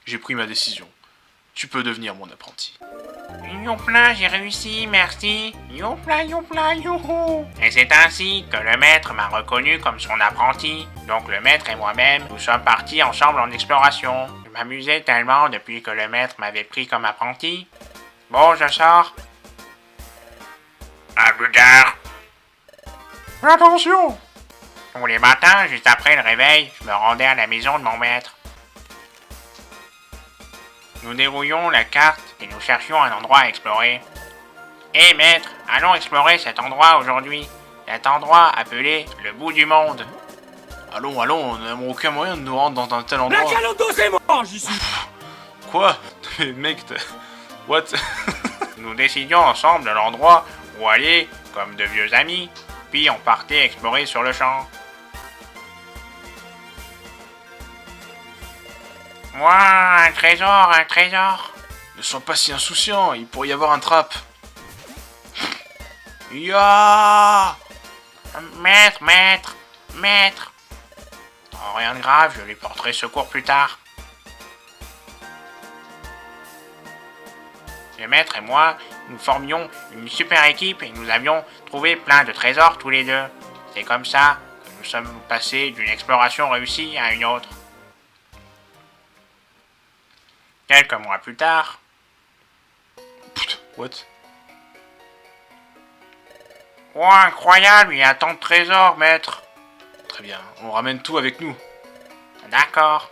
j'ai pris ma décision. Tu peux devenir mon apprenti. Youpla, j'ai réussi, merci. Youpla, youpla, youhou. Et c'est ainsi que le maître m'a reconnu comme son apprenti. Donc le maître et moi-même, nous sommes partis ensemble en exploration. Je m'amusais tellement depuis que le maître m'avait pris comme apprenti. Bon, je sors. À plus tard. Attention! Tous les matins, juste après le réveil, je me rendais à la maison de mon maître. Nous dérouillions la carte et nous cherchions un endroit à explorer. Hé maître, allons explorer cet endroit aujourd'hui. Cet endroit appelé le bout du monde. Allons, nous n'avons aucun moyen de nous rendre dans un tel endroit. La Calondo, c'est mort, j'y suis. Quoi? Mais mec, what? Nous décidions ensemble de l'endroit où aller, comme de vieux amis, puis on partait explorer sur le champ. Ouah, un trésor, un trésor. Ne sois pas si insouciant, il pourrait y avoir un trap. Ya! Maître, maître, maître. Oh, rien de grave, je lui porterai secours plus tard. Le maître et moi, nous formions une super équipe et nous avions trouvé plein de trésors tous les deux. C'est comme ça que nous sommes passés d'une exploration réussie à une autre. Quelques mois plus tard... What? Oh, incroyable, il y a tant de trésors, maître. Très bien, on ramène tout avec nous. D'accord.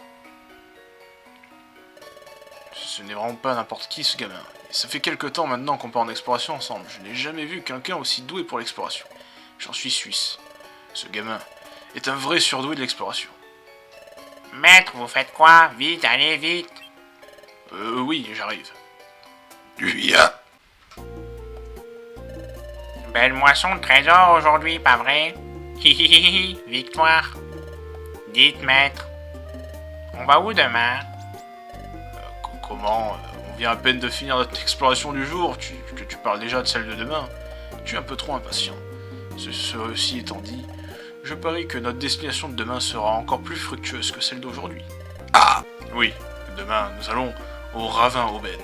Ce n'est vraiment pas n'importe qui, ce gamin. Et ça fait quelque temps maintenant qu'on part en exploration ensemble. Je n'ai jamais vu quelqu'un aussi doué pour l'exploration. J'en suis suisse. Ce gamin est un vrai surdoué de l'exploration. Maître, vous faites quoi? Vite, allez, vite. Oui, j'arrive. Ya! Belle moisson de trésors aujourd'hui, pas vrai? Hihihihi, victoire. Dites, maître. On va où demain? Comment? On vient à peine de finir notre exploration du jour, tu parles déjà de celle de demain. Tu es un peu trop impatient. Ceci étant dit, je parie que notre destination de demain sera encore plus fructueuse que celle d'aujourd'hui. Ah! Oui, demain nous allons au ravin Aubaine.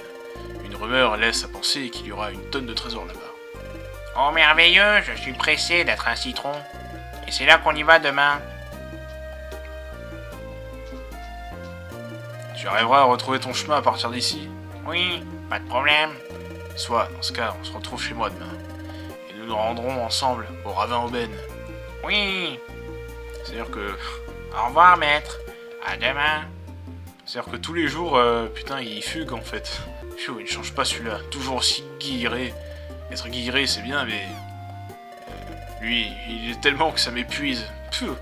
Une rumeur laisse à penser qu'il y aura une tonne de trésors là-bas. Oh merveilleux, je suis pressé d'être un citron. Et c'est là qu'on y va demain. Tu arriveras à retrouver ton chemin à partir d'ici? Oui, pas de problème. Soit, dans ce cas, on se retrouve chez moi demain. Et nous nous rendrons ensemble au ravin Aubaine. Oui. C'est-à-dire que... Au revoir, maître. À demain. C'est-à-dire que tous les jours, putain, il fugue en fait. Pfiou, il ne change pas celui-là. Toujours aussi guilleré. Être guilleré, c'est bien, mais... lui, il est tellement que ça m'épuise. Pfiou.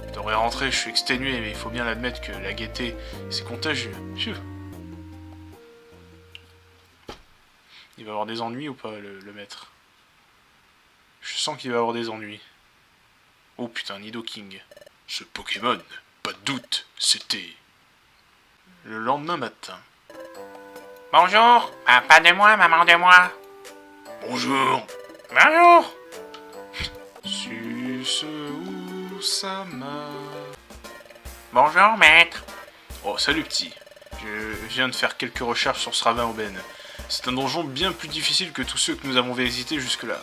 Je devrais rentrer, je suis exténué, mais il faut bien l'admettre que la gaieté, c'est contagieux. Pfiou. Il va avoir des ennuis ou pas, le maître? Je sens qu'il va avoir des ennuis. Oh putain, Nidoking. Ce Pokémon, pas de doute, c'était... le lendemain matin. Bonjour. Papa de moi, maman de moi. Bonjour. Bonjour. Suce ou Sama. Bonjour, maître. Oh, salut petit. Je viens de faire quelques recherches sur ce ravin Aubaine. C'est un donjon bien plus difficile que tous ceux que nous avons visités jusque-là.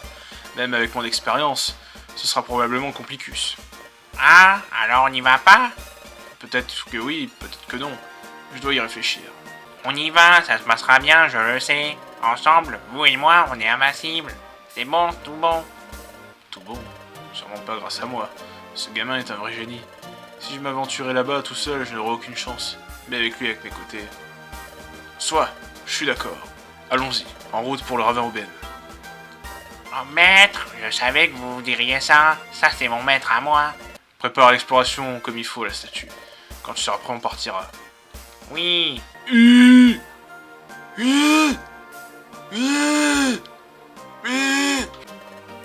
Même avec mon expérience, ce sera probablement complicus. Ah, alors on n'y va pas? Peut-être que oui, peut-être que non. Je dois y réfléchir. On y va, ça se passera bien, je le sais. Ensemble, vous et moi, on est invincibles. C'est bon, tout bon. Tout bon, sûrement pas grâce à moi. Ce gamin est un vrai génie. Si je m'aventurais là-bas tout seul, je n'aurais aucune chance. Mais avec lui, avec mes côtés... Soit, je suis d'accord. Allons-y, en route pour le ravin Aubaine. Oh, maître, je savais que vous diriez ça. Ça, c'est mon maître à moi. Prépare l'exploration comme il faut, la statue. Quand tu seras prêt, on partira. Oui.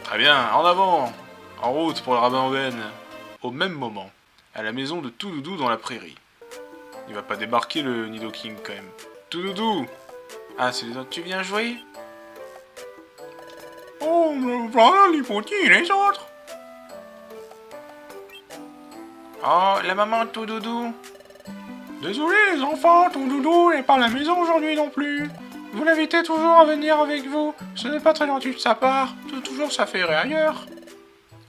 Très bien, en avant. En route pour le ravin Aubaine. Au même moment, à la maison de Toudoudou dans la prairie. Il va pas débarquer le Nidoking quand même. Toudoudou! Ah, c'est les autres. Tu viens jouer? Oh, voilà les petits et les autres. Oh, la maman de Toudoudou. Désolé les enfants, ton doudou n'est pas à la maison aujourd'hui non plus. Vous l'invitez toujours à venir avec vous. Ce n'est pas très gentil de sa part, de toujours s'affairer ailleurs.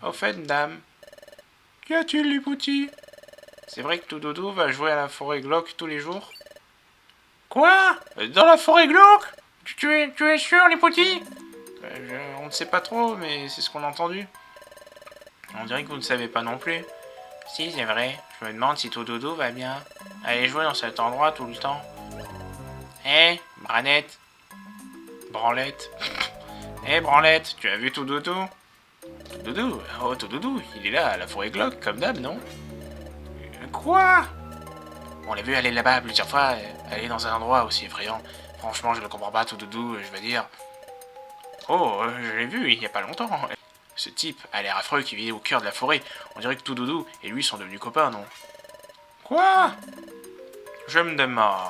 Au fait, dame, qu'y a-t-il, Lipouti? C'est vrai que tout doudou va jouer à la forêt glauque tous les jours? Quoi? Dans la forêt glauque? Tu es sûr, Lipouti? On ne sait pas trop, mais c'est ce qu'on a entendu. On dirait que vous ne savez pas non plus. Si, c'est vrai. Je me demande si tout doudou va bien. Aller jouer dans cet endroit tout le temps. Hé, Branette. Branlette. Hé, Branlette, tu as vu tout doudou? Tout doudou? Oh, tout doudou, il est là à la forêt glauque, comme d'hab, non? Quoi? On l'a vu aller là-bas plusieurs fois, aller dans un endroit aussi effrayant. Franchement, je ne comprends pas, tout doudou, je veux dire. Oh, je l'ai vu il y a pas longtemps. Ce type a l'air affreux qui vit au cœur de la forêt. On dirait que tout doudou et lui sont devenus copains, non? Quoi? Je me demande...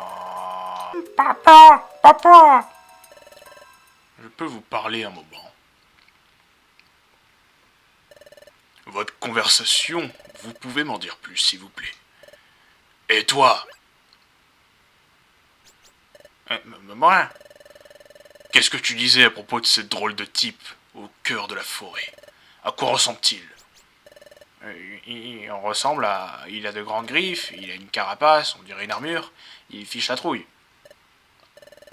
Papa! Papa! Je peux vous parler un moment? Votre conversation, vous pouvez m'en dire plus, s'il vous plaît. Et toi? Moi? Qu'est-ce que tu disais à propos de ce drôle de type au cœur de la forêt? À quoi ressemble-t-il? Il ressemble à... Il a de grandes griffes, il a une carapace, on dirait une armure, il fiche la trouille.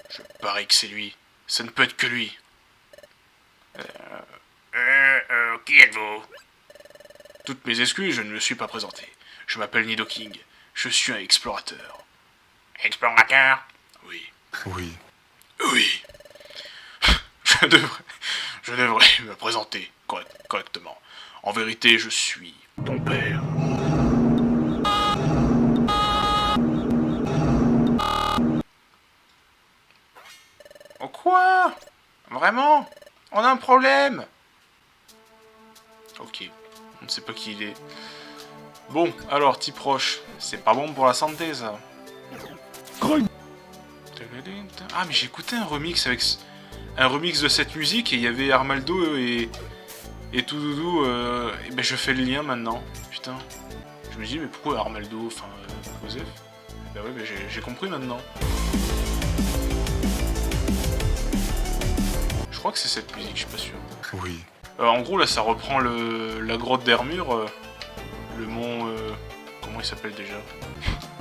Je parie que c'est lui. Ça ne peut être que lui. Qui êtes-vous? Toutes mes excuses, je ne me suis pas présenté. Je m'appelle Nidoking. Je suis un explorateur. Explorateur? Oui. Oui. Oui. Je devrais me présenter correctement. En vérité, je suis ton père. Oh quoi? Vraiment? On a un problème? Ok. On ne sait pas qui il est. Bon, alors, type roche. C'est pas bon pour la santé, ça. Ah, mais j'ai écouté un remix avec... Un remix de cette musique et il y avait Armaldo et tout doudou. Et ben je fais le lien maintenant. Putain. Je me dis, mais pourquoi Armaldo? Enfin, Joseph? Ben ouais, ben j'ai compris maintenant. Je crois que c'est cette musique, je suis pas sûr. Oui. En gros, là, ça reprend la grotte d'Hermure. Le mont... comment il s'appelle déjà?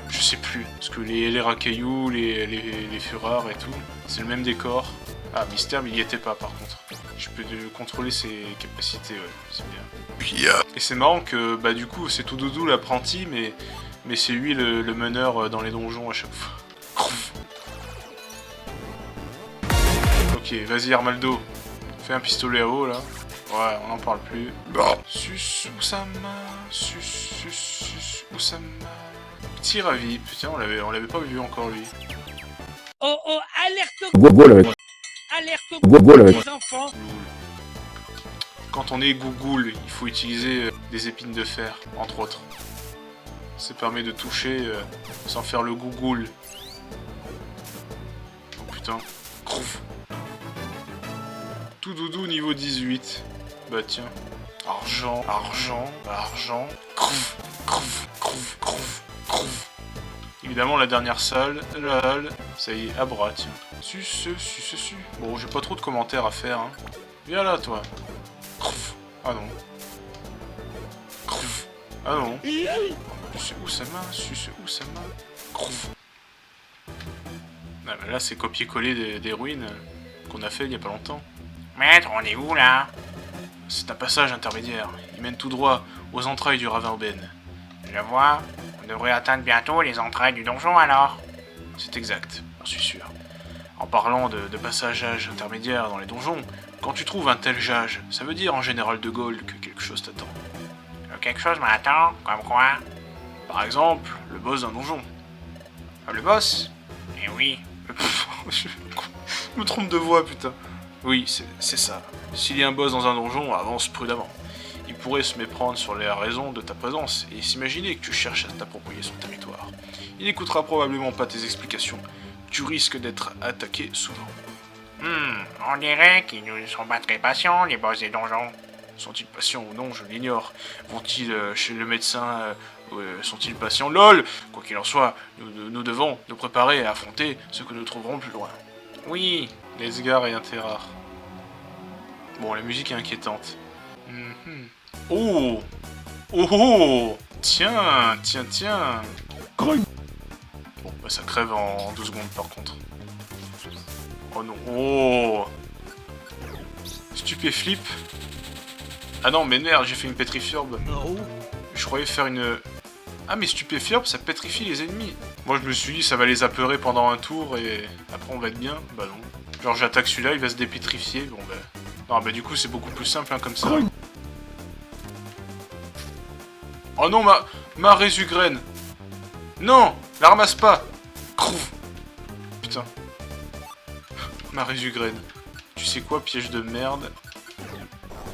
Je sais plus. Parce que les racailloux, les fureurs et tout, c'est le même décor. Ah, Mystère, mais il y était pas par contre. Je peux contrôler ses capacités, ouais, c'est bien. Et c'est marrant que, bah du coup, c'est tout doudou l'apprenti, mais c'est lui le meneur dans les donjons à chaque fois. Crouf. Ok, vas-y Armaldo. Fais un pistolet à eau, là. Ouais, on n'en parle plus. Sus, Oussama, sus, Oussama. Petit ravi. Putain, on l'avait pas vu encore, lui. Oh oh, alerte Voilà. alerte Voilà. les enfants. Quand on est gougoule, il faut utiliser des épines de fer, entre autres. Ça permet de toucher sans faire le gougoule. Oh putain. Crouf. Tout doudou niveau 18. Bah tiens. Argent, argent. Crouf, crouf, crouf, crouf, crouf. Évidemment, la dernière salle, la halle, ça y est, à bras, tiens. Su. Bon, j'ai pas trop de commentaires à faire, hein. Viens là, toi. Crouf. Ah non. Crouf. Ah non. Suce Oussama, Crouf. Ah, bah là, c'est copier-coller des ruines qu'on a fait il y a pas longtemps. Maître, on est où là? C'est un passage intermédiaire. Il mène tout droit aux entrailles du ravin aubaine. Je vois. On devrait atteindre bientôt les entrailles du donjon alors. C'est exact, j'en suis sûr. En parlant de passage intermédiaire dans les donjons, quand tu trouves un tel jage, ça veut dire en général de Gaulle que quelque chose t'attend. Quelque chose m'attend, comme quoi? Par exemple, le boss d'un donjon. Le boss? Eh oui. Je me trompe de voix, putain. Oui, c'est ça. S'il y a un boss dans un donjon, avance prudemment. Il pourrait se méprendre sur les raisons de ta présence et s'imaginer que tu cherches à t'approprier son territoire. Il n'écoutera probablement pas tes explications. Tu risques d'être attaqué souvent. On dirait qu'ils ne sont pas très patients, les boss des donjons. Sont-ils patients ou non, je l'ignore. Vont-ils chez le médecin Sont-ils patients? LOL! Quoi qu'il en soit, nous devons nous préparer à affronter ce que nous trouverons plus loin. Oui, Lesgar est un thé rare. Bon, la musique est inquiétante. Oh! Oh oh! Tiens, tiens, tiens! Bon, bah ça crève en 2 secondes par contre. Oh non, oh! Stupéflip. Ah non, mais merde, j'ai fait une pétrifiorbe. Je croyais faire une... Ah mais stupéfiorbe, ça pétrifie les ennemis. Moi je me suis dit ça va les apeurer pendant un tour et après on va être bien. Bah non. Genre j'attaque celui-là, il va se dépétrifier. Bon bah... Non bah du coup c'est beaucoup plus simple hein, comme ça. Oh non ma résugraine. Non, la ramasse pas. Crouve. Putain. Ma résugraine. Tu sais quoi, piège de merde.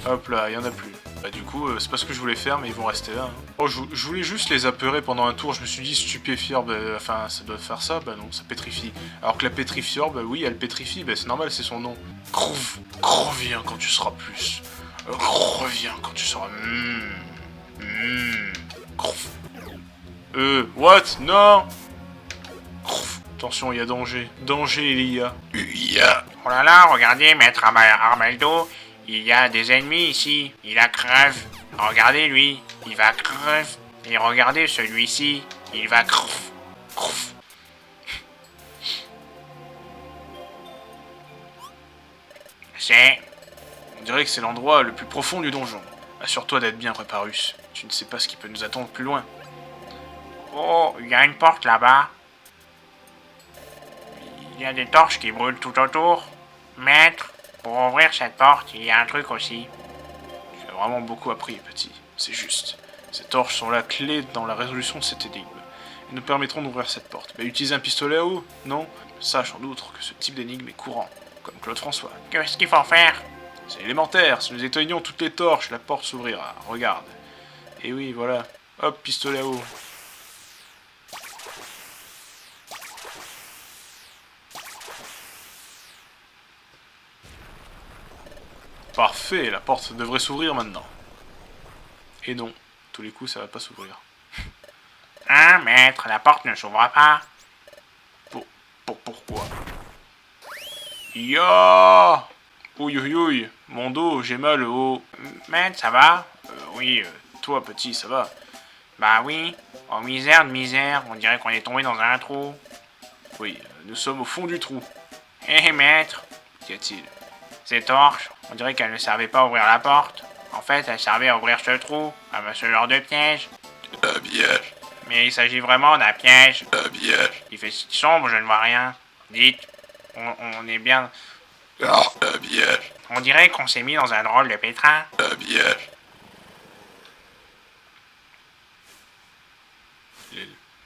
Hop là, il y en a plus. Bah du coup, c'est pas ce que je voulais faire, mais ils vont rester là. Hein. Oh, je voulais juste les apeurer pendant un tour, je me suis dit stupéfiorbe, enfin ça doit faire ça, bah non, ça pétrifie. Alors que la pétrifiorbe, oui, elle pétrifie, bah c'est normal, c'est son nom. Crouve, reviens quand tu seras plus. Reviens quand tu seras... Crouve. What? Non. Crouve. Attention, il y a danger. Danger, il y a. Oh là là, regardez, maître Armaldo, il y a des ennemis ici. Il a crève. Regardez lui, il va crève. Et regardez celui-ci, il va crève. C'est... On dirait que c'est l'endroit le plus profond du donjon. Assure-toi d'être bien, Préparus. Tu ne sais pas ce qui peut nous attendre plus loin. Oh, il y a une porte là-bas. Il y a des torches qui brûlent tout autour. Maître, pour ouvrir cette porte, il y a un truc aussi. Tu as vraiment beaucoup appris, petit. C'est juste. Ces torches sont la clé dans la résolution de cette énigme. Elles nous permettront d'ouvrir cette porte. Mais utiliser un pistolet à eau? Non. Sache en outre que ce type d'énigme est courant, comme Claude François. Qu'est-ce qu'il faut faire? C'est élémentaire. Si nous éteignons toutes les torches, la porte s'ouvrira. Regarde. Et oui, voilà. Hop, pistolet à eau. Parfait, la porte devrait s'ouvrir maintenant. Et non, tous les coups ça va pas s'ouvrir. Hein, maître, la porte ne s'ouvre pas. Pourquoi? Ya! Ouïe ouïe ouïe, mon dos, j'ai mal au... Maître, ça va? Oui, toi petit, ça va? Bah oui. Oh misère de misère, on dirait qu'on est tombé dans un trou. Oui, nous sommes au fond du trou. Hé maître, Qu'y a-t-il? ces torches, on dirait qu'elles ne servaient pas à ouvrir la porte. En fait, elles servaient à ouvrir ce trou, à ce genre de piège. Un piège. Mais il s'agit vraiment d'un piège. Un piège. Il fait si sombre, je ne vois rien. Dites, on est bien... Ah, un piège. On dirait qu'on s'est mis dans un drôle de pétrin. Un piège.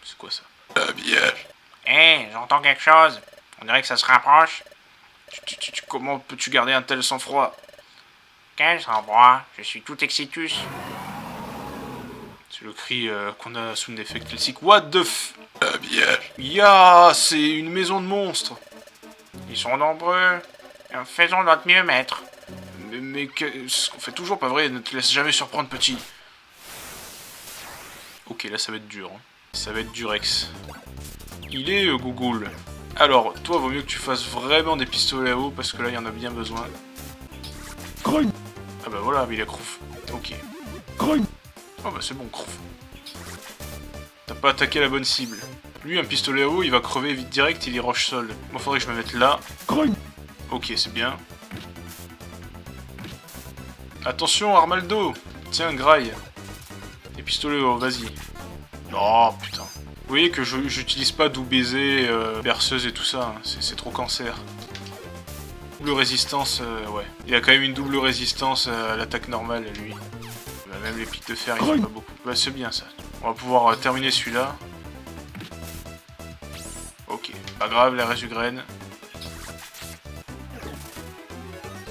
C'est quoi ça? Un piège. Hé, j'entends quelque chose. On dirait que ça se rapproche. Comment peux-tu garder un tel sang-froid? Quel sang-froid, je suis tout excitus. C'est le cri qu'on a sous une effet classique. What the f... Un piège. Ya, c'est une maison de monstres. Ils sont nombreux. Faisons notre mieux, maître. Mais qu'est-ce qu'on fait toujours, pas vrai? Ne te laisse jamais surprendre, petit. Ok, là ça va être dur. Hein. Ça va être durex. Il est Gougoul. Alors, toi, vaut mieux que tu fasses vraiment des pistolets à eau, parce que là, il y en a bien besoin. Grogne. Ah bah voilà, mais il a crouf. Ok. Grogne. Oh bah c'est bon, crouf. T'as pas attaqué la bonne cible. Lui, un pistolet à eau, il va crever vite direct, il est roche-sol. Moi, faudrait que je me mette là. Grogne. Ok, c'est bien. Attention, Armaldo. Tiens, graille. Les pistolets à eau, vas-y. Oh, putain. Vous voyez que j'utilise pas doux baiser, berceuse et tout ça, hein. C'est trop cancer. Double résistance, ouais. Il a quand même une double résistance à l'attaque normale, lui. Même les pics de fer, ils sont pas beaucoup. Bah, c'est bien ça. On va pouvoir terminer celui-là. Ok, pas grave, la résugraine.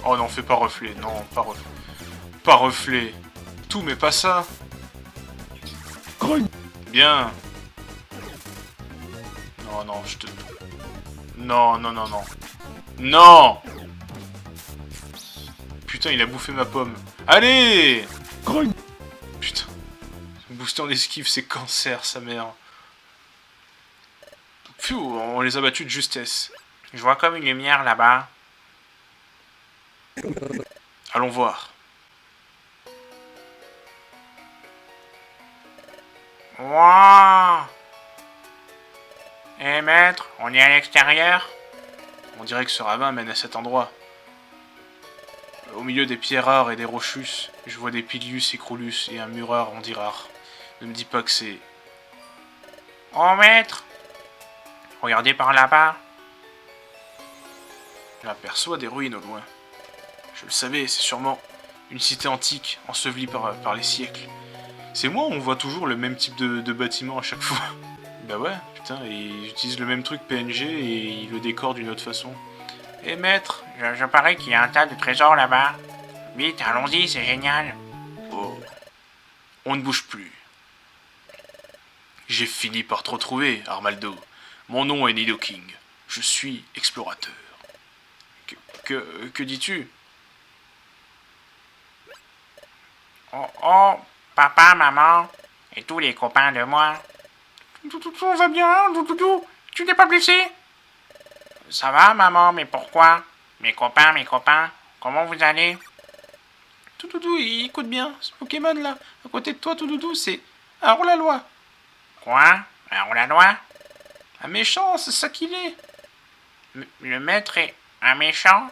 Oh non, fais pas reflet, non, pas reflet. Pas reflet. Tout, mais pas ça. Bien. Non, non, je te... Non, non, non, non. Non! Putain, il a bouffé ma pomme. Allez! Putain. booster en esquive, c'est cancer, sa mère. Pfiou, on les a battus de justesse. Je vois comme une lumière là-bas. Allons voir. Wouah! Eh maître, on est à l'extérieur? On dirait que ce ravin mène à cet endroit. Au milieu des pierres rares et des rochus, je vois des Pilius et Crolus et un mureur Andirar. Ne me dis pas que c'est... Oh maître! Regardez par là-bas. J'aperçois des ruines au loin. Je le savais, c'est sûrement une cité antique, ensevelie par les siècles. C'est moi ou on voit toujours le même type de bâtiment à chaque fois? Bah ouais, putain, et ils utilisent le même truc PNG et ils le décorent d'une autre façon. Eh maître, je parie qu'il y a un tas de trésors là-bas. Vite, allons-y, c'est génial. Oh. On ne bouge plus. J'ai fini par te retrouver, Armaldo. Mon nom est Nidoking. Je suis explorateur. Que dis-tu? Oh, papa, maman, et tous les copains de moi. Tout va bien, Doudou, tu n'es pas blessé? Ça va, maman, mais pourquoi? Mes copains, comment vous allez? Toudoudou, écoute bien, ce Pokémon là, à côté de toi, Toudoudou, c'est un hors-la-loi. Quoi? Un hors-la-loi? Un méchant, c'est ça qu'il est. Le maître est un méchant?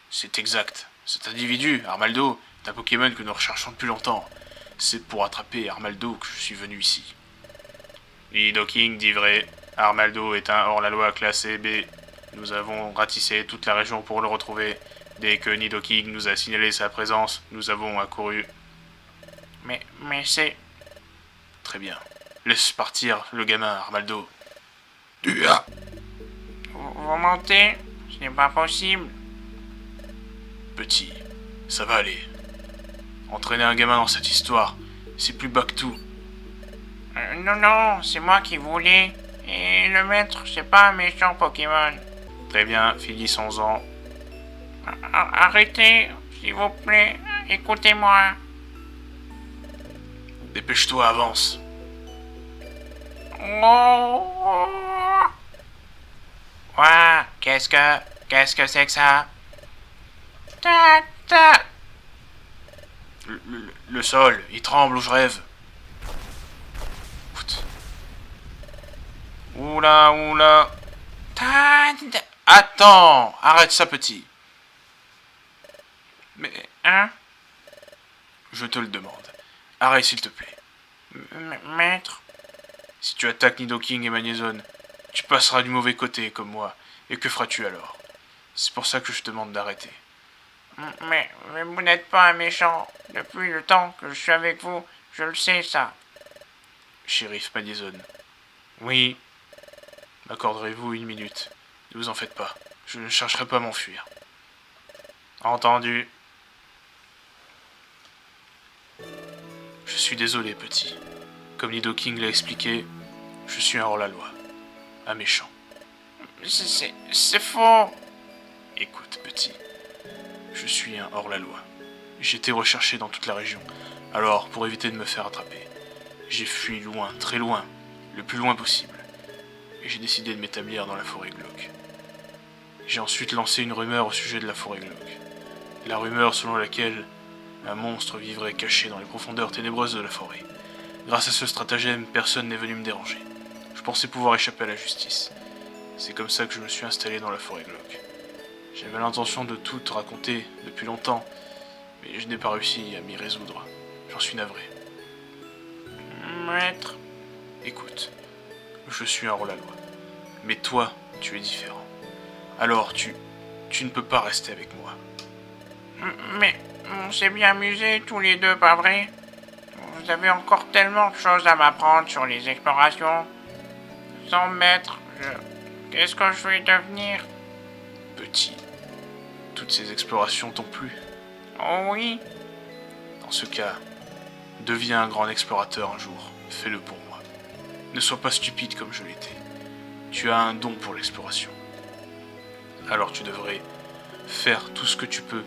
C'est exact. Cet individu, Armaldo, est un Pokémon que nous recherchons depuis longtemps. C'est pour attraper Armaldo que je suis venu ici. Nidoking dit vrai. Armaldo est un hors-la-loi classé B. Nous avons ratissé toute la région pour le retrouver. Dès que Nidoking nous a signalé sa présence, nous avons accouru. Mais c'est... Très bien. Laisse partir le gamin, Armaldo. Vous mentez? Ce n'est pas possible. Petit, ça va aller. Entraîner un gamin dans cette histoire, c'est plus bas que tout. Non, c'est moi qui voulais. Et le maître, c'est pas un méchant Pokémon. Très bien, finissons-en. Arrêtez, s'il vous plaît. Écoutez-moi. Dépêche-toi, avance. Oh. Ouah, qu'est-ce que c'est que ça? Ta. Le sol, il tremble ou je rêve. Oula. Attends, arrête ça, petit. Mais, Hein? je te le demande. Arrête, s'il te plaît. Maître? Si tu attaques Nidoking et Magnézone, tu passeras du mauvais côté, comme moi. Et que feras-tu alors? C'est pour ça que je te demande d'arrêter. Mais vous n'êtes pas un méchant. Depuis le temps que je suis avec vous, je le sais, ça. Shérif Magnézone, Oui. m'accorderez-vous une minute? Ne vous en faites pas. Je ne chercherai pas à m'enfuir. Entendu. Je suis désolé, petit. Comme Nidoking l'a expliqué, je suis un hors-la-loi. Un méchant. C'est faux. Écoute, petit. Je suis un hors-la-loi. J'ai été recherché dans toute la région. Alors, pour éviter de me faire attraper, j'ai fui loin, très loin, le plus loin possible. Et j'ai décidé de m'établir dans la forêt glauque. J'ai ensuite lancé une rumeur au sujet de la forêt glauque. La rumeur selon laquelle un monstre vivrait caché dans les profondeurs ténébreuses de la forêt. Grâce à ce stratagème, personne n'est venu me déranger. Je pensais pouvoir échapper à la justice. C'est comme ça que je me suis installé dans la forêt glauque. J'avais l'intention de tout te raconter depuis longtemps, mais je n'ai pas réussi à m'y résoudre. J'en suis navré. Maître. Écoute, je suis un hors-la-loi. Mais toi, tu es différent. Alors, tu ne peux pas rester avec moi. Mais on s'est bien amusés tous les deux, pas vrai? Vous avez encore tellement de choses à m'apprendre sur les explorations. Sans maître, qu'est-ce que je vais devenir? Petit, toutes ces explorations t'ont plu. Oh oui. Dans ce cas, deviens un grand explorateur un jour. Fais-le pour moi. Ne sois pas stupide comme je l'étais. Tu as un don pour l'exploration. Alors tu devrais faire tout ce que tu peux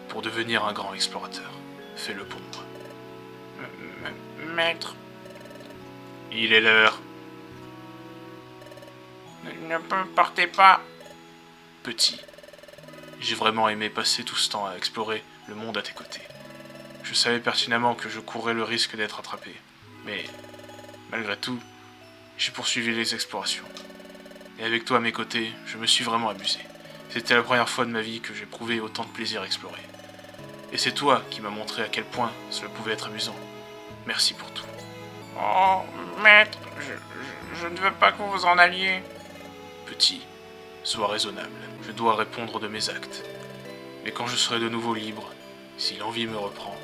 pour devenir un grand explorateur. Fais-le pour moi. Maître, Il est l'heure. Ne me partez pas. Petit, j'ai vraiment aimé passer tout ce temps à explorer le monde à tes côtés. Je savais pertinemment que je courrais le risque d'être attrapé, mais malgré tout, j'ai poursuivi les explorations. Et avec toi à mes côtés, je me suis vraiment amusé. C'était la première fois de ma vie que j'éprouvais autant de plaisir à explorer. Et c'est toi qui m'as montré à quel point cela pouvait être amusant. Merci pour tout. Oh, maître, je ne veux pas que vous vous en alliez. Petit, sois raisonnable. Je dois répondre de mes actes. Mais quand je serai de nouveau libre, si l'envie me reprend,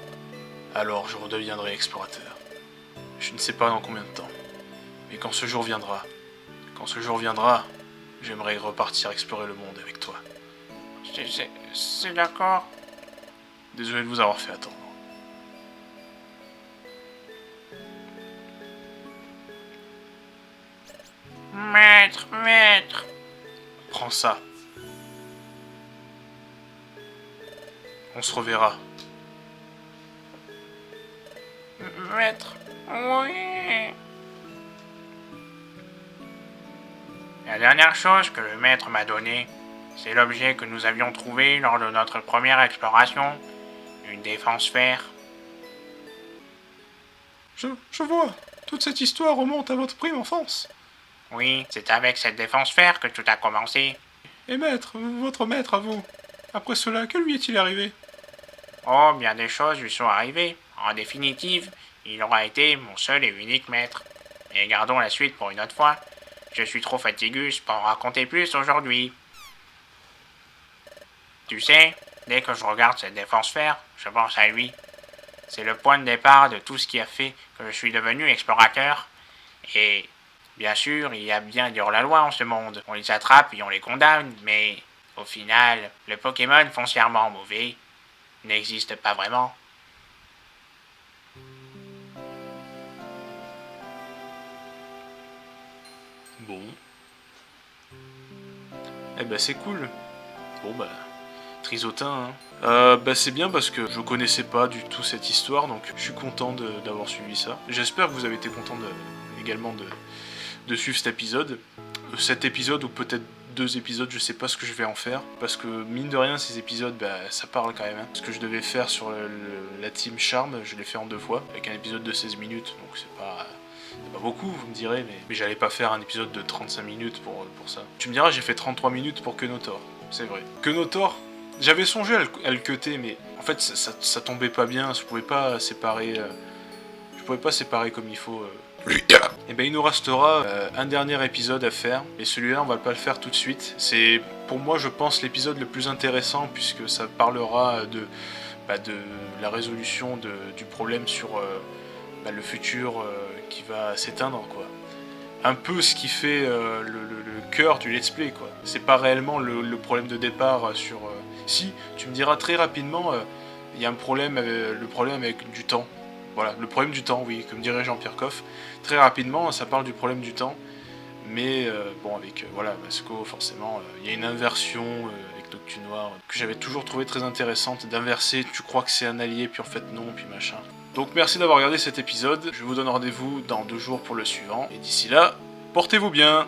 alors je redeviendrai explorateur. Je ne sais pas dans combien de temps. Mais quand ce jour viendra, j'aimerais repartir explorer le monde avec toi. C'est d'accord. Désolé de vous avoir fait attendre. Maître. Prends ça. On se reverra. Maître, oui. La dernière chose que le maître m'a donnée, c'est l'objet que nous avions trouvé lors de notre première exploration, une défense fer. Je vois. Toute cette histoire remonte à votre prime enfance. Oui, c'est avec cette défense fer que tout a commencé. Et maître, votre maître à vous. Après cela, que lui est-il arrivé? Oh, bien des choses lui sont arrivées. En définitive, il aura été mon seul et unique maître. Et gardons la suite pour une autre fois. Je suis trop fatigué pour en raconter plus aujourd'hui. Tu sais, dès que je regarde cette défense fer, je pense à lui. C'est le point de départ de tout ce qui a fait que je suis devenu explorateur. Et bien sûr, il y a bien du hors-la-loi en ce monde. On les attrape et on les condamne, mais au final, le Pokémon foncièrement mauvais n'existe pas vraiment. Bon. Eh ben c'est cool. Bon bah, Trisotin, hein. C'est bien parce que je connaissais pas du tout cette histoire, donc je suis content d'avoir suivi ça. J'espère que vous avez été content également de suivre cet épisode. Cet épisode, ou peut-être 2 épisodes, je sais pas ce que je vais en faire, parce que mine de rien, ces épisodes, ça parle quand même. Hein. Ce que je devais faire sur la team Charme, je l'ai fait en 2 fois, avec un épisode de 16 minutes, donc c'est pas beaucoup, vous me direz, mais j'allais pas faire un épisode de 35 minutes pour ça. Tu me diras, j'ai fait 33 minutes pour Kenotor, c'est vrai. Kenotor, j'avais songé à le cutter, mais en fait, ça tombait pas bien, je pouvais pas séparer comme il faut. Et ben il nous restera un dernier épisode à faire, et celui-là on va pas le faire tout de suite. C'est pour moi je pense l'épisode le plus intéressant puisque ça parlera de la résolution du problème sur le futur qui va s'éteindre quoi. Un peu ce qui fait le cœur du let's play quoi. C'est pas réellement le problème de départ sur... Si, tu me diras très rapidement, il y a un problème, le problème avec du temps. Voilà, le problème du temps, oui, comme dirait Jean-Pierre Coff. Très rapidement, ça parle du problème du temps. Mais avec Masco, forcément, il y a une inversion avec Noctu Noir que j'avais toujours trouvé très intéressante. D'inverser, tu crois que c'est un allié, puis en fait non, puis machin. Donc merci d'avoir regardé cet épisode. Je vous donne rendez-vous dans 2 jours pour le suivant. Et d'ici là, portez-vous bien.